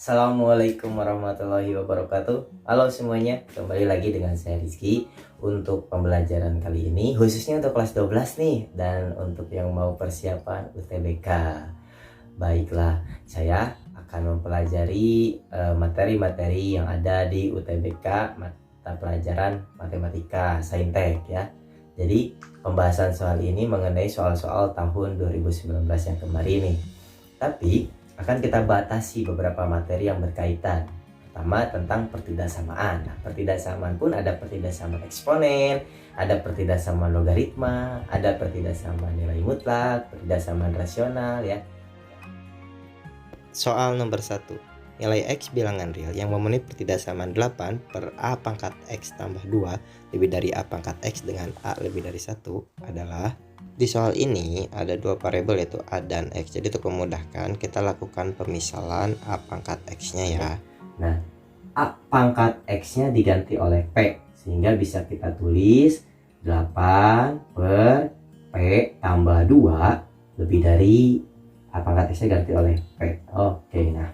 Assalamualaikum warahmatullahi wabarakatuh. Halo semuanya, kembali lagi dengan saya Rizky. Untuk pembelajaran kali ini khususnya untuk kelas 12 nih, dan untuk yang mau persiapan UTBK. Baiklah, saya akan mempelajari materi-materi yang ada di UTBK mata pelajaran matematika Saintek ya. Jadi pembahasan soal ini mengenai soal-soal tahun 2019 yang kemarin nih. Tapi akan kita batasi beberapa materi yang berkaitan. Pertama tentang pertidaksamaan. Nah, pertidaksamaan pun ada pertidaksamaan eksponen, ada pertidaksamaan logaritma, ada pertidaksamaan nilai mutlak, pertidaksamaan rasional ya. Soal nomor 1. Nilai X bilangan real yang memenuhi pertidaksamaan 8 per A pangkat X tambah 2 lebih dari A pangkat X dengan A lebih dari 1 adalah. Di soal ini ada dua variabel yaitu A dan X. Jadi untuk memudahkan kita lakukan pemisalan A pangkat X nya ya. Nah, A pangkat X-nya diganti oleh P, sehingga bisa kita tulis 8 per P tambah 2 lebih dari A pangkat X-nya ganti oleh P. Oke, nah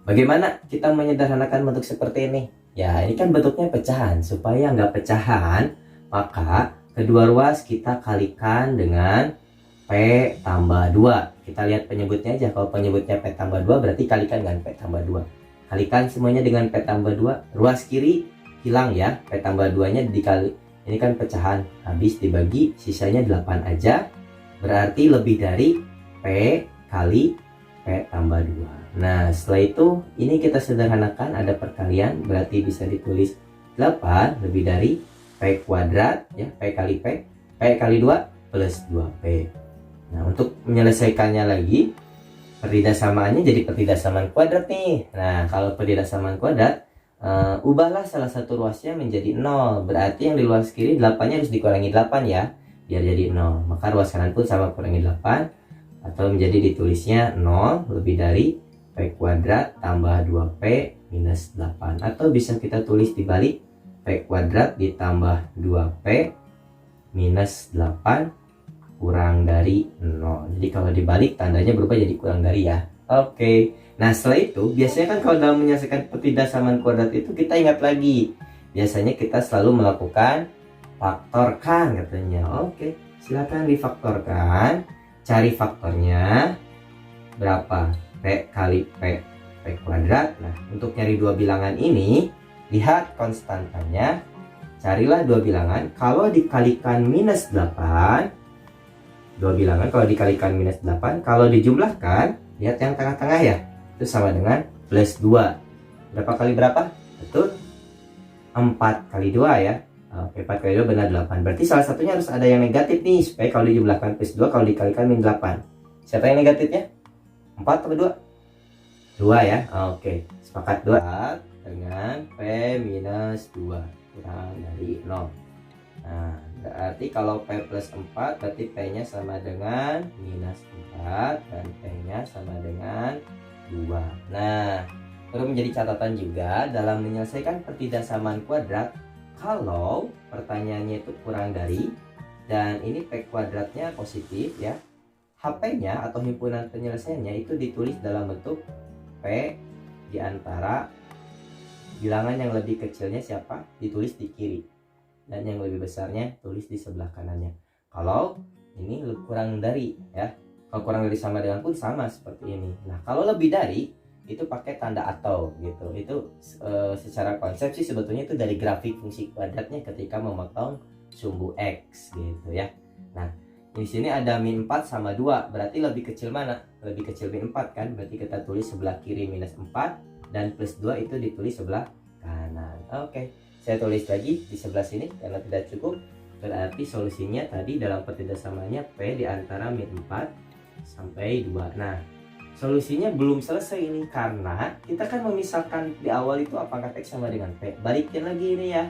bagaimana kita menyederhanakan bentuk seperti ini? Ya, ini kan bentuknya pecahan. Supaya nggak pecahan, maka kedua ruas kita kalikan dengan P tambah 2. Kita lihat penyebutnya aja. Kalau penyebutnya P tambah 2 berarti kalikan dengan P tambah 2. Kalikan semuanya dengan P tambah 2. Ruas kiri hilang ya. P tambah 2 nya dikali. Ini kan pecahan. Habis dibagi sisanya 8 aja. Berarti lebih dari P kali P tambah 2. Nah setelah itu ini kita sederhanakan, ada perkalian. Berarti bisa ditulis 8 lebih dari P kuadrat ya, P kali P, P kali 2 plus 2P. Nah untuk menyelesaikannya lagi, pertidaksamaannya jadi pertidaksamaan kuadrat nih. Nah kalau pertidaksamaan kuadrat, ubahlah salah satu ruasnya menjadi 0. Berarti yang di ruas kiri 8-nya harus dikurangi 8 ya, biar jadi 0. Maka ruas kanan pun sama kurangi 8, atau menjadi ditulisnya 0 lebih dari P kuadrat tambah 2P minus 8. Atau bisa kita tulis dibalik, P kuadrat ditambah 2P minus 8 kurang dari 0. Jadi kalau dibalik tandanya berubah jadi kurang dari ya. Oke. Nah setelah itu biasanya kan kalau dalam menyelesaikan pertidaksamaan kuadrat itu kita ingat lagi. Biasanya kita selalu melakukan faktorkan katanya. Oke, silakan difaktorkan. Cari faktornya berapa? P kali P kuadrat. Nah untuk nyari dua bilangan ini, lihat konstantanya, carilah dua bilangan. Kalau dikalikan minus 8, dua bilangan kalau dikalikan minus 8, kalau dijumlahkan, lihat yang tengah-tengah ya, itu sama dengan plus 2. Berapa kali berapa? Betul, 4 kali 2 ya. Oke, 4 kali 2 benar 8. Berarti salah satunya harus ada yang negatif nih, supaya kalau dijumlahkan plus 2, kalau dikalikan minus 8. Siapa yang negatifnya? 4 atau 2? 2 ya. Oke, sepakat 2 dengan P minus 2 kurang dari 0. Nah berarti kalau P plus 4 berarti P nya sama dengan minus 4 dan P nya sama dengan 2. Nah perlu menjadi catatan juga dalam menyelesaikan pertidaksamaan kuadrat, kalau pertanyaannya itu kurang dari dan ini P kuadratnya positif ya, HP nya atau himpunan penyelesaiannya itu ditulis dalam bentuk P diantara bilangan yang lebih kecilnya siapa, ditulis di kiri, dan yang lebih besarnya tulis di sebelah kanannya. Kalau ini kurang dari ya, kalau kurang dari sama dengan pun sama seperti ini. Nah kalau lebih dari itu pakai tanda atau gitu. Itu secara konsep sih sebetulnya itu dari grafik fungsi kuadratnya ketika memotong sumbu X gitu ya. Nah di sini ada min 4 sama 2, berarti lebih kecil mana? Lebih kecil min 4 kan, berarti kita tulis sebelah kiri minus 4 dan plus 2 itu ditulis sebelah kanan. Oke, saya tulis lagi di sebelah sini karena tidak cukup. Berarti solusinya tadi dalam pertidaksamaannya P di antara min 4 sampai 2. Nah solusinya belum selesai ini, karena kita kan memisahkan di awal itu A pangkat X sama dengan P. Balikin lagi ini ya,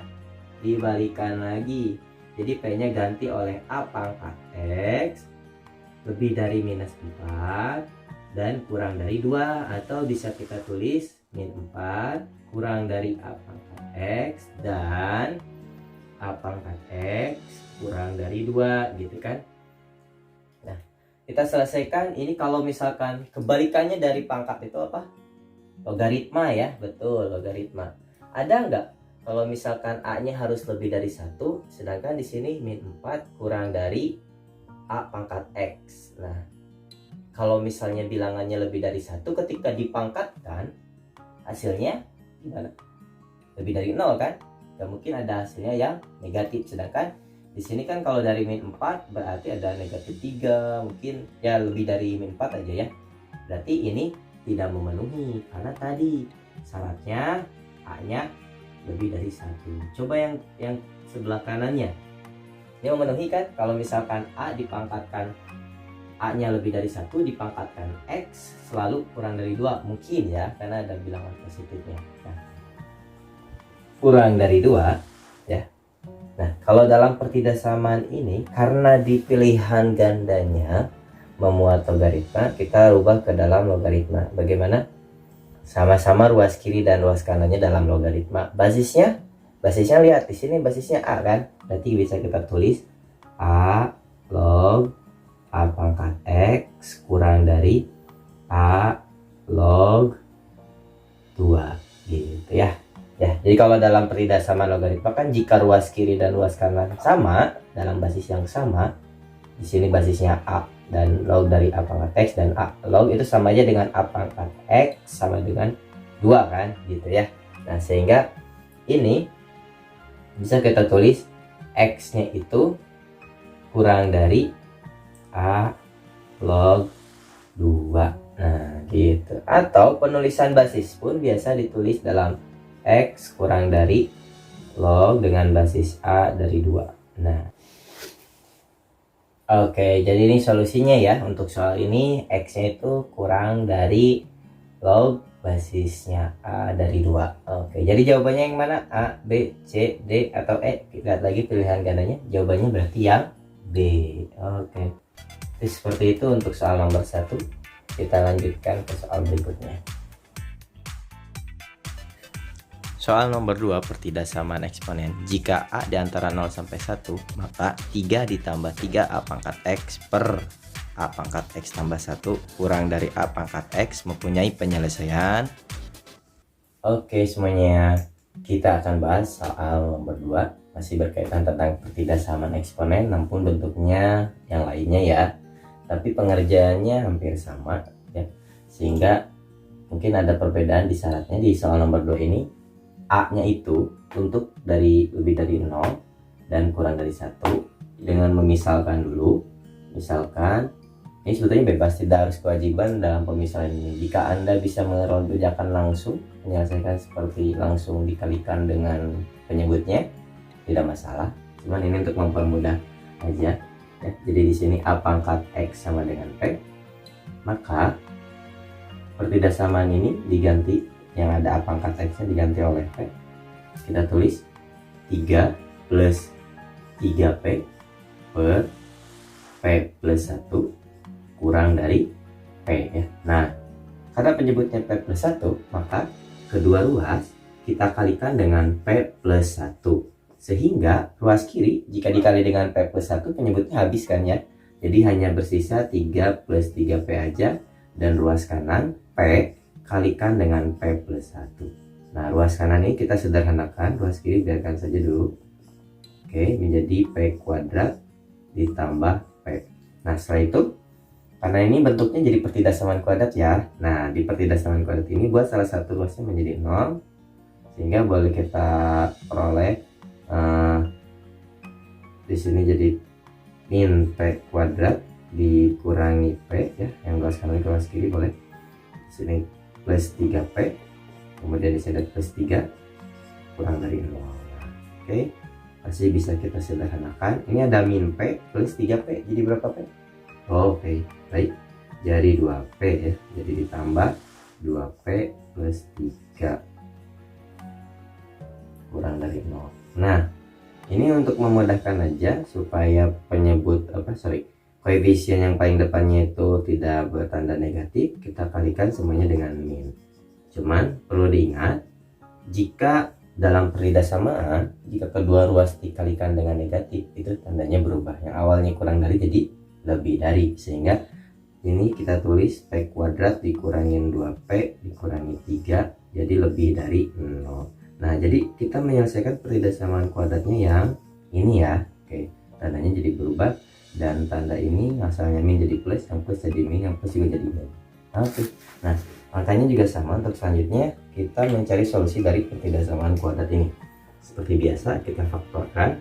dibalikan lagi. Jadi P nya ganti oleh A pangkat X lebih dari minus 4 dan kurang dari 2. Atau bisa kita tulis min 4 kurang dari A pangkat X dan A pangkat X kurang dari 2 gitu kan. Nah kita selesaikan ini. Kalau misalkan kebalikannya dari pangkat itu apa? Logaritma ya, betul, logaritma. Ada nggak kalau misalkan A-nya harus lebih dari 1, sedangkan di sini min 4 kurang dari A pangkat X. Nah, kalau misalnya bilangannya lebih dari 1, ketika dipangkatkan, hasilnya gimana? Lebih dari 0 kan? Gak mungkin ada hasilnya yang negatif. Sedangkan di sini kan kalau dari min 4 berarti ada negatif 3, mungkin ya lebih dari min 4 aja ya. Berarti ini tidak memenuhi karena tadi syaratnya A-nya lebih dari 1. Coba yang sebelah kanannya. Ini memenuhi kan? Kalau misalkan A dipangkatkan, A-nya lebih dari 1 dipangkatkan X selalu kurang dari 2. Mungkin ya, karena ada bilangan positifnya. Nah, kurang dari 2 ya. Nah, kalau dalam pertidasamaan ini, karena di pilihan gandanya memuat logaritma, kita rubah ke dalam logaritma. Bagaimana? Sama-sama ruas kiri dan ruas kanannya dalam logaritma. Basisnya lihat di sini basisnya A kan? Berarti bisa kita tulis A log A pangkat X kurang dari A log 2 gitu ya. Ya, jadi kalau dalam pertidasamaan logaritma kan jika ruas kiri dan ruas kanan sama dalam basis yang sama, di sini basisnya A dan log dari A pangkat X dan A log itu sama aja dengan A pangkat X sama dengan 2 kan gitu ya. Nah, sehingga ini bisa kita tulis X-nya itu kurang dari A log 2. Nah, gitu. Atau penulisan basis pun biasa ditulis dalam X kurang dari log dengan basis A dari 2. Nah, oke, jadi ini solusinya ya. Untuk soal ini X-nya itu kurang dari log basisnya A dari 2. Oke, jadi jawabannya yang mana? A, B, C, D, atau E? Lihat lagi pilihan gandanya. Jawabannya berarti yang B. Oke. Jadi seperti itu untuk soal nomor 1. Kita lanjutkan ke soal berikutnya. Soal nomor 2, pertidasamaan eksponen. Jika A di antara 0 sampai 1, maka 3 ditambah 3A pangkat X per A pangkat X tambah 1 kurang dari A pangkat X mempunyai penyelesaian. Oke semuanya, kita akan bahas soal nomor 2. Masih berkaitan tentang pertidasamaan eksponen, namun bentuknya yang lainnya ya. Tapi pengerjaannya hampir sama ya. Sehingga mungkin ada perbedaan di syaratnya. Di soal nomor 2 ini A-nya itu untuk lebih dari 0 dan kurang dari 1 dengan memisalkan dulu. Misalkan ini sebetulnya bebas, tidak harus kewajiban dalam pemisahan ini. Jika Anda bisa mengerjakan langsung, menyelesaikan seperti langsung dikalikan dengan penyebutnya, tidak masalah. Cuman ini untuk mempermudah aja ya. Jadi di sini A pangkat X sama dengan P, maka pertidasamaan ini diganti, yang ada A pangkat X nya diganti oleh P. Kita tulis 3 plus 3P per P plus 1 kurang dari P ya. Nah, karena penyebutnya P plus 1, maka kedua ruas kita kalikan dengan P plus 1. Sehingga ruas kiri jika dikali dengan P plus 1 penyebutnya habis kan ya. Jadi hanya bersisa 3 plus 3P aja, dan ruas kanan P kalikan dengan P plus 1. Nah, ruas kanan ini kita sederhanakan, ruas kiri biarkan saja dulu. Oke, menjadi P kuadrat ditambah P. Nah, setelah itu, karena ini bentuknya jadi pertidasamaan kuadrat ya. Nah, di pertidasamaan kuadrat ini buat salah satu ruasnya menjadi 0. Sehingga boleh kita peroleh di sini jadi min P kuadrat dikurangi P ya. Yang ruas kanan ke ruas kiri boleh. Di sini plus 3P, kemudian di sini plus 3 kurang dari 0. Oke, masih bisa kita sederhanakan. Ini ada min P plus 3P, jadi berapa P? Oke, baik, jadi 2P ya, jadi ditambah 2P plus 3 kurang dari 0. Nah, ini untuk memudahkan aja supaya koefisien yang paling depannya itu tidak bertanda negatif, kita kalikan semuanya dengan min. Cuman perlu diingat, jika dalam pertidasamaan, jika kedua ruas dikalikan dengan negatif, itu tandanya berubah. Yang awalnya kurang dari jadi lebih dari, sehingga ini kita tulis P kuadrat dikurangin 2P dikurangi 3, jadi lebih dari 0. Nah, jadi kita menyelesaikan pertidasamaan kuadratnya yang ini ya. Oke, tandanya jadi berubah, dan tanda ini asalnya min jadi plus, yang plus jadi min, yang plus juga jadi min. Oke, nah angkanya juga sama. Untuk selanjutnya kita mencari solusi dari pertidasamaan kuadrat ini. Seperti biasa kita faktorkan.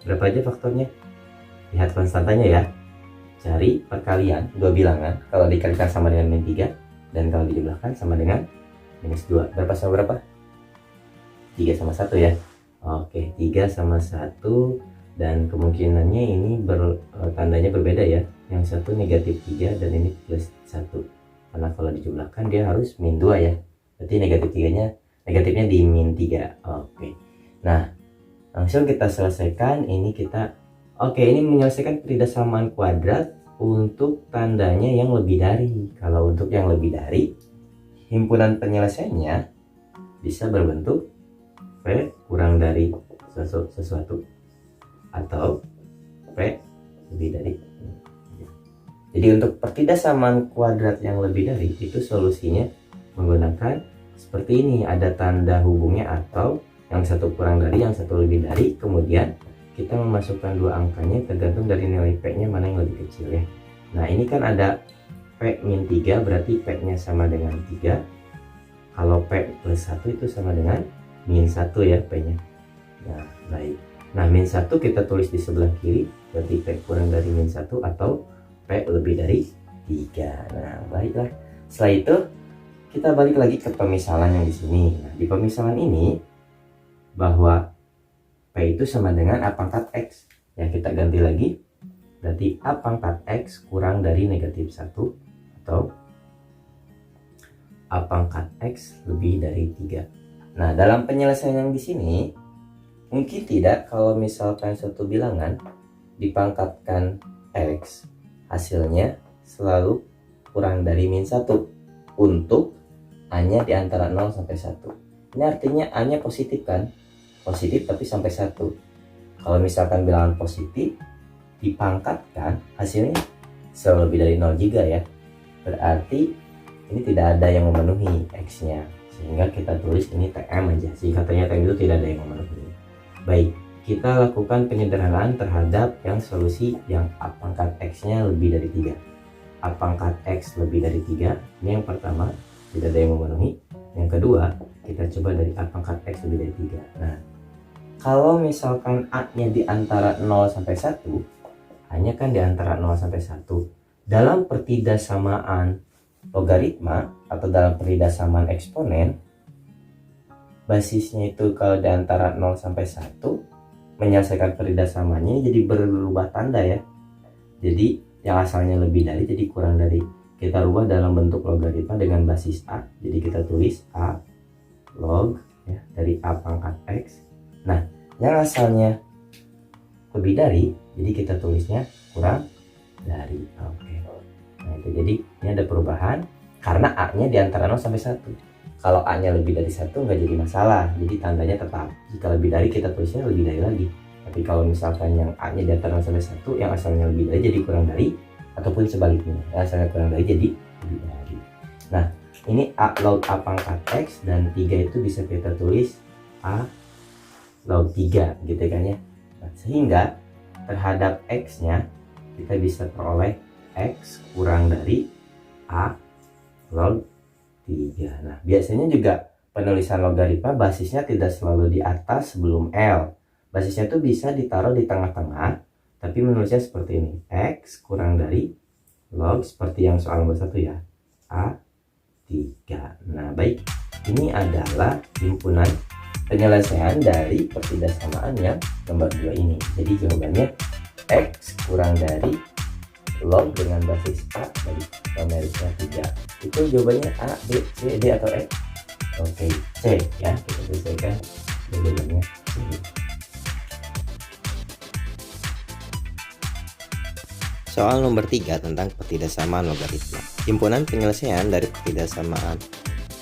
Berapa aja faktornya? Lihat konstantanya ya. Cari perkalian dua bilangan. Kalau dikalikan sama dengan min 3, dan kalau dijumlahkan sama dengan minus 2. Berapa sama berapa? 3 sama 1 ya. Oke, 3 sama 1, dan kemungkinannya ini tandanya berbeda ya. Yang satu negatif 3 dan ini plus 1. Karena kalau dijumlahkan dia harus min 2 ya. Berarti negatifnya di min 3. Oke. Nah, langsung kita selesaikan. Ini menyelesaikan pertidasamaan kuadrat untuk tandanya yang lebih dari. Kalau untuk yang lebih dari, himpunan penyelesaiannya bisa berbentuk P kurang dari sesuatu atau P lebih dari. Jadi untuk pertidasamaan kuadrat yang lebih dari itu solusinya menggunakan seperti ini. Ada tanda hubungnya atau yang satu kurang dari, yang satu lebih dari. Kemudian kita memasukkan dua angkanya tergantung dari nilai P-nya mana yang lebih kecil ya. Nah, ini kan ada P min 3, berarti P-nya sama dengan 3. Kalau P plus 1 itu sama dengan min 1 ya P-nya. Nah, baik. Nah, min 1 kita tulis di sebelah kiri, berarti P kurang dari min 1 atau P lebih dari 3. Nah, baiklah. Setelah itu kita balik lagi ke pemisalan yang di sini. Nah, di pemisalan ini bahwa P itu sama dengan A pangkat X. Ya, kita ganti lagi. Berarti A pangkat X kurang dari negatif 1 atau A pangkat X lebih dari 3. Nah, dalam penyelesaian yang di sini mungkin tidak kalau misalkan suatu bilangan dipangkatkan X, hasilnya selalu kurang dari min 1 untuk A-nya di antara 0 sampai 1. Ini artinya A-nya positif kan? Positif tapi sampai 1. Kalau misalkan bilangan positif dipangkatkan, hasilnya selalu lebih dari 0 juga ya. Berarti ini tidak ada yang memenuhi X-nya, sehingga kita tulis ini TM aja. Singkatannya TM itu tidak ada yang memenuhi. Baik, kita lakukan penyederhanaan terhadap yang solusi yang A pangkat X-nya lebih dari 3. A pangkat X lebih dari 3, ini yang pertama, tidak ada yang memenuhi. Yang kedua, kita coba dari A pangkat X lebih dari 3. Nah, kalau misalkan A-nya di antara 0 sampai 1, A-nya kan di antara 0 sampai 1. Dalam pertidasamaan logaritma atau dalam pertidasamaan eksponen, basisnya itu kalau di antara 0 sampai 1, menyelesaikan pertidasamaannya jadi berubah tanda ya. Jadi yang asalnya lebih dari jadi kurang dari. Kita rubah dalam bentuk logaritma dengan basis A. Jadi kita tulis A log ya, dari A pangkat X. Nah, yang asalnya lebih dari, jadi kita tulisnya kurang dari. Oke. Nah, itu jadi ini ada perubahan karena A-nya di antara 0 sampai 1. Kalau A-nya lebih dari 1 nggak jadi masalah, jadi tandanya tetap. Jika lebih dari kita tulisnya lebih dari lagi. Tapi kalau misalkan yang A-nya di antara 0 sampai 1, yang asalnya lebih dari jadi kurang dari, ataupun sebaliknya, yang asalnya kurang dari jadi lebih dari. Nah, ini A log A pangkat X, dan 3 itu bisa kita tulis A log 3 gitu kan ya. Nah, sehingga terhadap X-nya kita bisa peroleh X kurang dari A log 3. Nah, biasanya juga penulisan logaritma basisnya tidak selalu di atas sebelum L. Basisnya itu bisa ditaruh di tengah-tengah, tapi menulisnya seperti ini. X kurang dari log, seperti yang soal nomor 1 ya, A3. Nah, baik. Ini adalah himpunan penyelesaian dari pertidasamaan yang nomor 2 ini. Jadi jawabannya X kurang dari log dengan basis A dari numeriknya 3. Itu jawabannya A, B, C, D atau E? Oke, C ya. Kita selesaikan jawabannya C. Soal nomor 3 tentang pertidasamaan logaritma. Himpunan penyelesaian dari pertidasamaan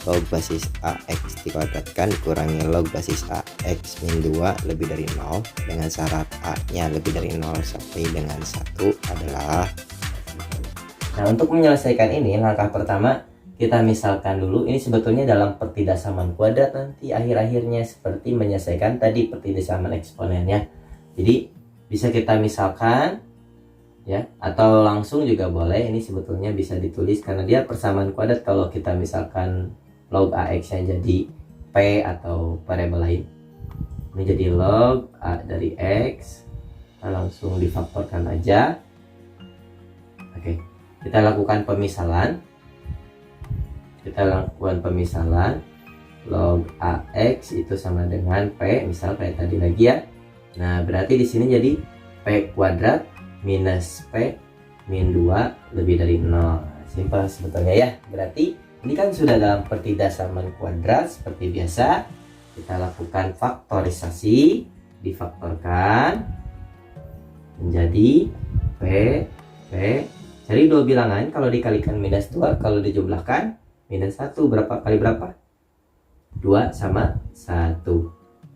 log basis AX dikuadratkan dikurangi log basis AX min 2 lebih dari 0 dengan syarat A nya lebih dari 0 sampai dengan 1 adalah Nah, untuk menyelesaikan ini, langkah pertama kita misalkan dulu, ini sebetulnya dalam pertidaksamaan kuadrat nanti akhir-akhirnya seperti menyelesaikan tadi pertidaksamaan eksponen ya. Jadi bisa kita misalkan ya, atau langsung juga boleh. Ini sebetulnya bisa ditulis karena dia persamaan kuadrat. Kalau kita misalkan log AX nya jadi P atau variabel lain, ini jadi log A dari X, kita langsung difaktorkan aja. Oke, kita lakukan pemisalan. Log AX itu sama dengan P, misal kayak tadi lagi ya. Nah, berarti di sini jadi P kuadrat minus P min 2 lebih dari 0. Simpel sebetulnya ya. Berarti ini kan sudah dalam pertidaksamaan kuadrat seperti biasa. Kita lakukan faktorisasi, difaktorkan menjadi P. Cari dua bilangan, kalau dikalikan minus 2, kalau dijumlahkan minus 1. Berapa kali berapa? 2 sama 1.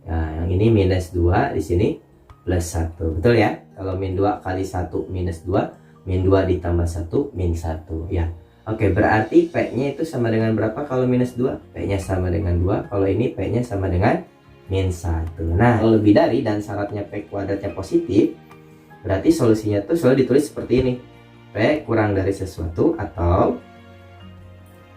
Nah, yang ini minus 2, di sini plus 1. Betul ya? Kalau min 2 kali 1 minus 2, min 2 ditambah 1, min 1 ya. Oke, berarti P-nya itu sama dengan berapa kalau minus 2? P-nya sama dengan 2. Kalau ini P-nya sama dengan min 1. Nah, kalau lebih dari dan syaratnya P kuadratnya positif, berarti solusinya tuh selalu ditulis seperti ini. P kurang dari sesuatu atau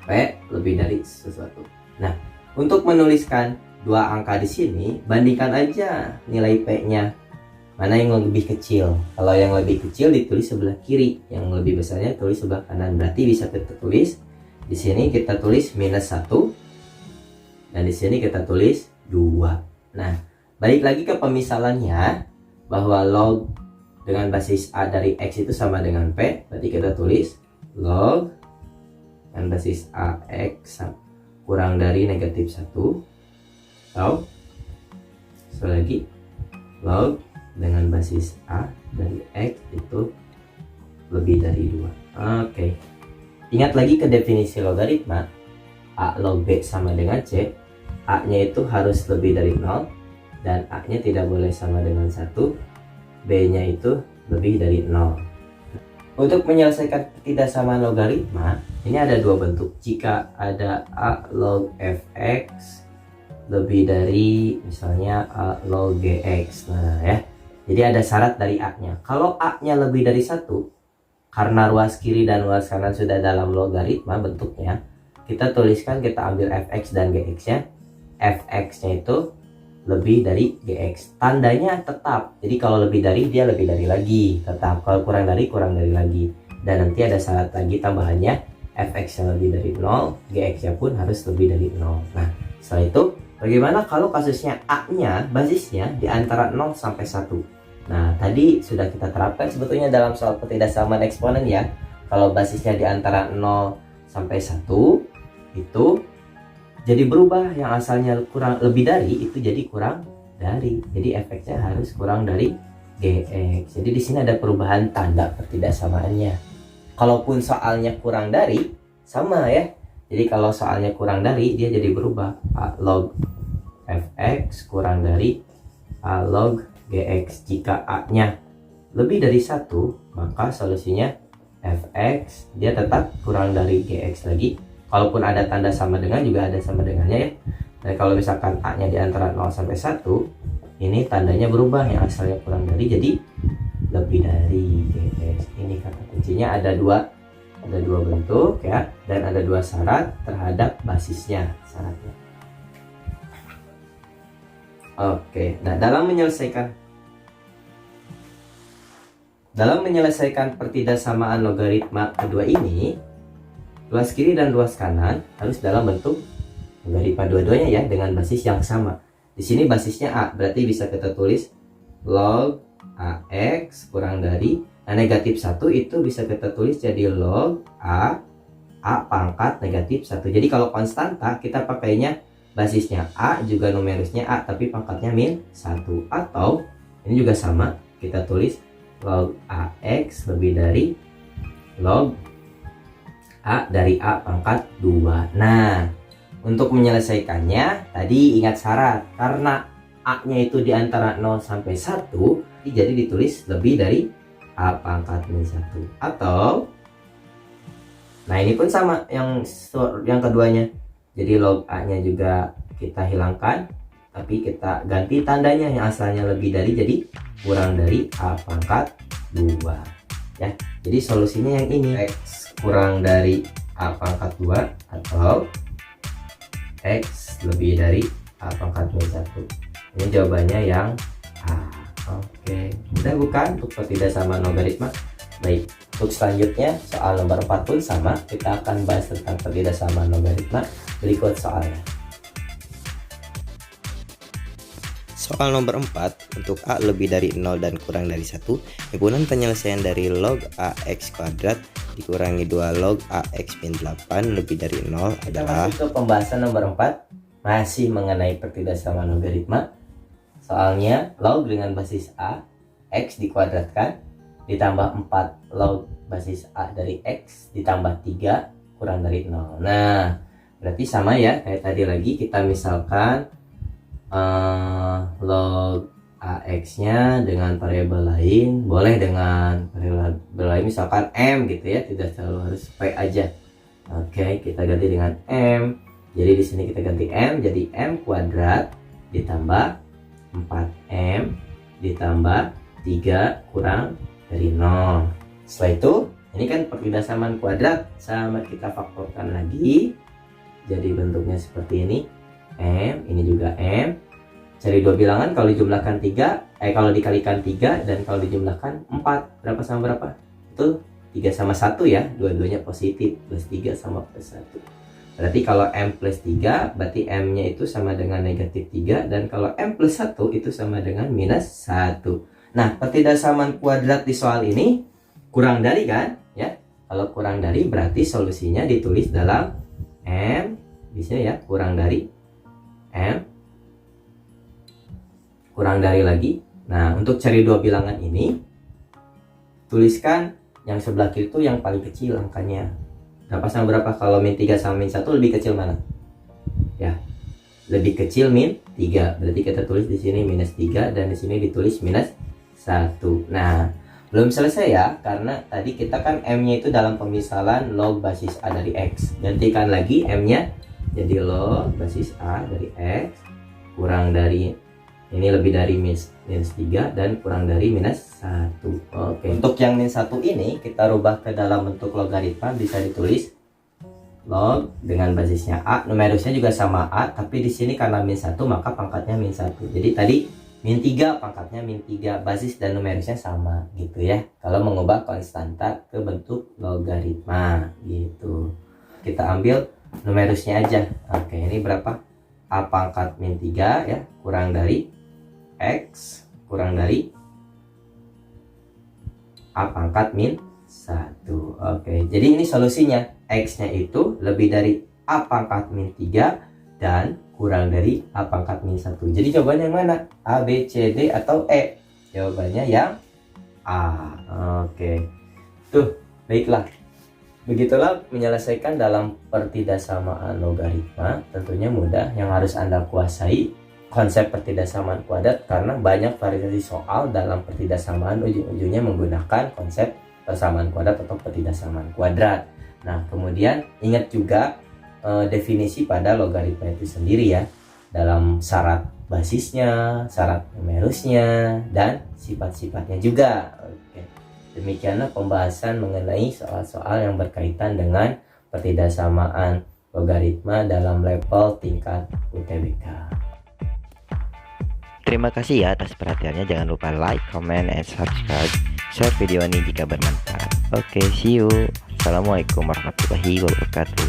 P lebih dari sesuatu. Nah, untuk menuliskan dua angka di sini, bandingkan aja nilai P-nya. Mana yang lebih kecil? Kalau yang lebih kecil ditulis sebelah kiri, yang lebih besarnya tulis sebelah kanan. Berarti bisa kita tulis di sini, kita tulis minus 1 dan di sini kita tulis 2. Nah, balik lagi ke pemisalannya, bahwa log dengan basis A dari X itu sama dengan P. Berarti kita tulis log dengan basis AX kurang dari negatif 1, atau sekali lagi log dengan basis A dari X itu lebih dari 2. Oke. Ingat lagi ke definisi logaritma. A log B sama dengan C. A nya itu harus lebih dari 0 dan A nya tidak boleh sama dengan 1. B nya itu lebih dari 0. Untuk menyelesaikan ketidaksamaan logaritma, ini ada dua bentuk. Jika ada A log Fx lebih dari misalnya A log Gx. Nah ya, jadi ada syarat dari A-nya. Kalau A-nya lebih dari 1, karena ruas kiri dan ruas kanan sudah dalam logaritma bentuknya, kita tuliskan, kita ambil Fx dan Gx-nya. Fx-nya itu lebih dari Gx. Tandanya tetap. Jadi kalau lebih dari, dia lebih dari lagi. Tetap. Kalau kurang dari lagi. Dan nanti ada syarat lagi tambahannya. Fx-nya lebih dari 0, Gx-nya pun harus lebih dari 0. Nah, setelah itu, bagaimana kalau kasusnya A-nya, basisnya di antara 0 sampai 1? Nah, tadi sudah kita terapkan sebetulnya dalam soal ketidaksamaan eksponen ya. Kalau basisnya di antara 0 sampai 1, itu jadi berubah. Yang asalnya kurang lebih dari, itu jadi kurang dari. Jadi efeknya harus kurang dari Gx. Jadi di sini ada perubahan tanda pertidaksamaannya. Kalaupun soalnya kurang dari, sama ya. Jadi kalau soalnya kurang dari, dia jadi berubah. A log Fx kurang dari A log Gx. Jika A-nya lebih dari 1, maka solusinya Fx dia tetap kurang dari Gx lagi. Kalaupun ada tanda sama dengan, juga ada sama dengannya ya. Dan kalau misalkan A-nya di antara 0 sampai 1, ini tandanya berubah. Yang asalnya kurang dari jadi lebih dari Gx. Ini kata kuncinya. Ada dua bentuk ya, dan ada dua syarat terhadap basisnya syaratnya. Oke, nah dalam menyelesaikan pertidaksamaan logaritma kedua ini, ruas kiri dan ruas kanan harus dalam bentuk logaritma dua-duanya ya, dengan basis yang sama. Di sini basisnya A, berarti bisa kita tulis log AX kurang dari, nah negatif 1 itu bisa kita tulis jadi log A pangkat negatif 1. Jadi kalau konstanta kita pakainya basisnya A juga numerusnya A tapi pangkatnya min 1. Atau ini juga sama, kita tulis log AX lebih dari log A dari A pangkat 2. Nah, untuk menyelesaikannya tadi ingat syarat, karena A-nya itu di antara 0 sampai 1, jadi ditulis lebih dari A pangkat min 1. Atau Nah ini pun sama yang keduanya. Jadi log A-nya juga kita hilangkan, tapi kita ganti tandanya, yang asalnya lebih dari jadi kurang dari A pangkat 2 ya. Jadi solusinya yang ini, X kurang dari A pangkat 2 atau X lebih dari A pangkat min 1. Ini jawabannya yang A. Oke, mudah bukan untuk pertidasamaan logaritma? Baik, untuk selanjutnya soal nomor 4 pun sama, kita akan bahas tentang pertidasamaan logaritma. Berikut soalnya. Soal nomor 4, untuk A lebih dari 0 dan kurang dari 1, himpunan penyelesaian dari log AX kuadrat dikurangi 2 log AX min 8 lebih dari 0 adalah... Kita masuk ke pembahasan nomor 4, masih mengenai pertidasamaan logaritma. Soalnya log dengan basis A, X dikuadratkan, ditambah 4 log basis A dari X, ditambah 3 kurang dari 0. Nah, berarti sama ya kayak tadi lagi, kita misalkan log AX nya dengan variabel lain, boleh dengan variabel lain misalkan M gitu ya, tidak selalu harus P aja. Oke, kita ganti dengan M. Jadi di sini kita ganti M jadi M kuadrat ditambah 4M ditambah 3 kurang dari 0. Setelah itu ini kan pertidasamaan kuadrat, sama kita faktorkan lagi. Jadi bentuknya seperti ini. M, ini juga M. Cari dua bilangan, kalau dijumlahkan 3, kalau dikalikan 3 dan kalau dijumlahkan 4, berapa sama berapa? Itu 3 sama 1 ya, dua-duanya positif, plus 3 sama plus 1. Berarti kalau M plus 3, berarti M-nya itu sama dengan negatif 3, dan kalau M plus 1 itu sama dengan minus 1. Nah, pertidasamaan kuadrat di soal ini kurang dari kan? Ya, kalau kurang dari berarti solusinya ditulis dalam M, bisa ya, kurang dari M, kurang dari lagi. Nah, untuk cari dua bilangan ini, tuliskan yang sebelah kiri itu yang paling kecil angkanya. Berapa sama berapa? Kalau min 3 sama min 1 lebih kecil mana? Ya, lebih kecil min 3. Berarti kita tulis di sini minus 3 dan di sini ditulis minus 1. Nah, belum selesai ya, karena tadi kita kan M-nya itu dalam pemisalan log basis A dari X. Gantikan lagi M-nya jadi log basis A dari X kurang dari, ini lebih dari minus 3 dan kurang dari minus 1. Oke. Untuk yang min 1 ini kita rubah ke dalam bentuk logaritma, bisa ditulis log dengan basisnya A, numerusnya juga sama A, tapi di sini karena min 1 maka pangkatnya min 1. Jadi tadi min 3 pangkatnya min 3, basis dan numerusnya sama gitu ya. Kalau mengubah konstanta ke bentuk logaritma gitu. Kita ambil numerusnya aja. Oke, ini berapa? A pangkat min 3 ya, kurang dari X kurang dari A pangkat min 1. Oke, jadi ini solusinya. X nya itu lebih dari A pangkat min 3 dan kurang dari A pangkat min 1. Jadi jawabannya yang mana? A, B, C, D atau E? Jawabannya yang A. Oke. Tuh, baiklah. Begitulah menyelesaikan dalam pertidasamaan logaritma. Tentunya mudah, yang harus Anda kuasai konsep pertidasamaan kuadrat, karena banyak variasi soal dalam pertidasamaan ujung-ujungnya menggunakan konsep persamaan kuadrat atau pertidasamaan kuadrat. Nah, kemudian ingat juga definisi pada logaritma itu sendiri ya, dalam syarat basisnya, syarat numerusnya, dan sifat-sifatnya juga. Oke. Demikianlah pembahasan mengenai soal-soal yang berkaitan dengan pertidasamaan logaritma dalam level tingkat UTBK. Terima kasih ya atas perhatiannya. Jangan lupa like, comment, and subscribe. Share video ini jika bermanfaat. Oke, see you. Assalamualaikum warahmatullahi wabarakatuh.